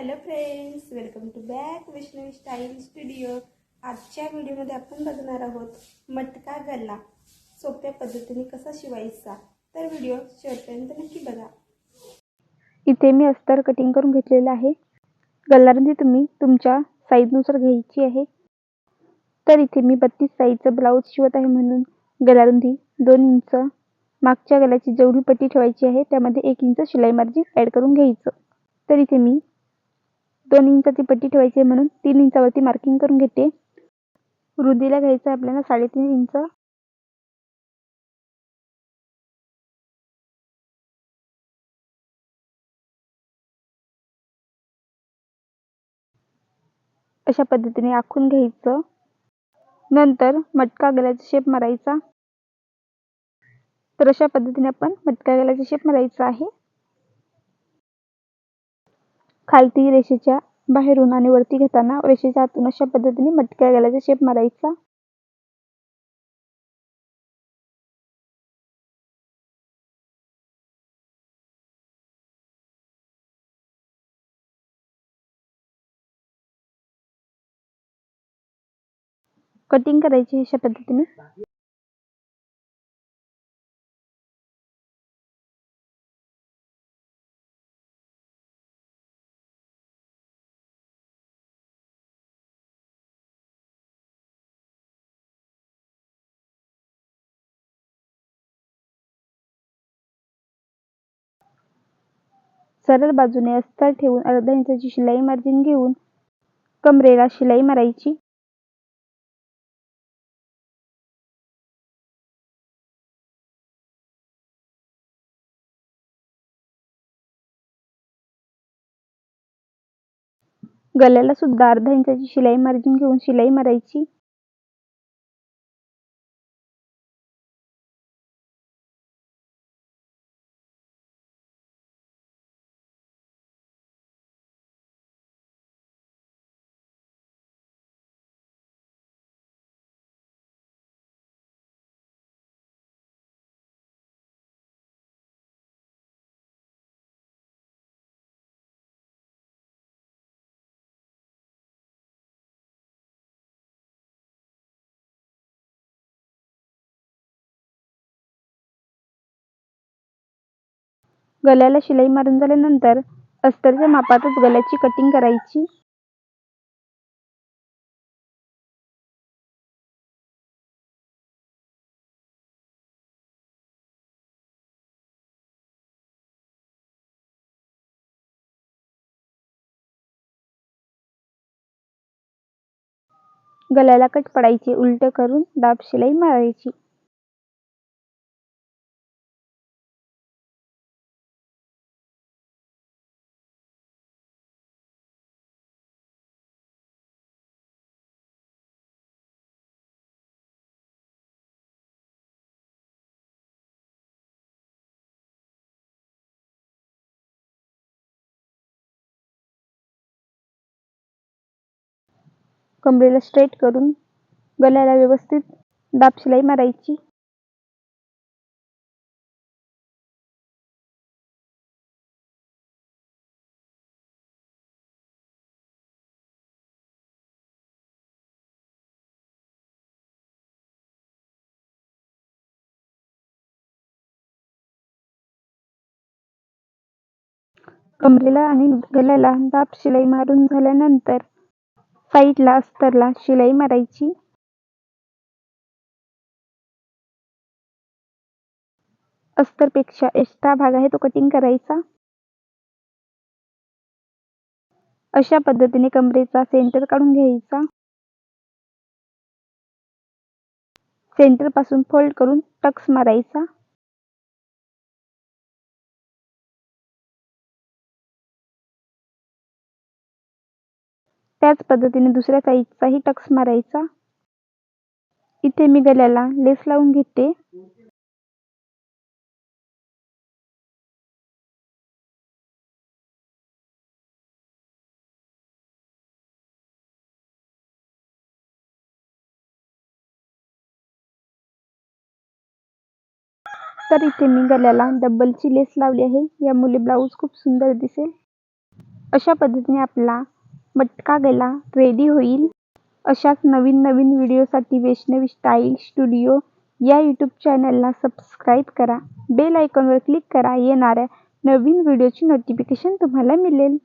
Hello friends, welcome to back Vaishnavi style studio. आजच्या व्हिडिओमध्ये आपण बघणार आहोत मटका गला सोप्या पद्धतीने कसा शिवायचा. तर व्हिडिओ शेवटपर्यंत नक्की बघा. इथे मी अस्तर कटिंग करून घेतलेला आहे. गल्लारुंदी तुम्ही तुमच्या साईजनुसार घ्यायची आहे. तर इथे मी 32 साईजचं ब्लाऊज शिवत आहे, म्हणून गल्लारुंदी 2 इंच मागच्या गल्याची जेवढी पट्टी ठेवायची आहे त्यामध्ये 1 इंच शिलाई मार्जिन ॲड करून घ्यायचं. तर इथे मी 2 इंचाची पट्टी ठेवायची आहे, म्हणून 3 इंचावरती मार्किंग करून घेते. रुंदीला घ्यायचं आपल्याला 3.5 इंच. अशा पद्धतीने आखून घ्यायचं. नंतर मटका गल्याचा शेप मारायचा. तर अशा पद्धतीने आपण मटका गल्याचा शेप मारायचा आहे. खालती रेषेच्या बाहेरून आणि वरती घेताना रेषेच्या आतून अशा पद्धतीने मटक्या गल्याचा शेप मारायचा. कटिंग करायची अशा पद्धतीने. सरळ बाजूने अस्तर ठेवून अर्धा इंचाची शिलाई मार्जिन घेऊन कमरेला शिलाई मारायची. गल्याला सुद्धा अर्धा इंचाची शिलाई मार्जिन घेऊन शिलाई मारायची. गल्याला शिलाई मारून झाल्यानंतर अस्तरच्या मापातच गल्याची कटिंग करायची. गल्याला कट पडायची, उलट करून दाब शिलाई मारायची. कमरेला स्ट्रेट करून गल्याला व्यवस्थित दाब शिलाई मारायची. कमरेला आणि गल्याला दाब शिलाई मारून झाल्यानंतर साईडला अस्तरला शिलाई मारायची. अस्तरपेक्षा एक्स्ट्रा भाग आहे तो कटिंग करायचा. अशा पद्धतीने कमरेचा सेंटर काढून घ्यायचा. सेंटर पासून फोल्ड करून टक्स मारायचा. त्याच पद्धतीने दुसऱ्या साईडचाही टक्स मारायचा. इथे मी गल्याला लेस लावून घेते. तर इथे मी गल्याला डबलची लेस लावली आहे, यामुळे ब्लाऊज खूप सुंदर दिसेल. अशा पद्धतीने आपला मटका गला रेडी होईल. अशाच नवीन नवीन व्हिडिओसाठी वैष्णवी स्टाईल स्टुडिओ या यूट्यूब चॅनलला सबस्क्राईब करा. बेल आयकॉनवर क्लिक करा. येणाऱ्या नवीन व्हिडिओची नोटिफिकेशन तुम्हाला मिळेल.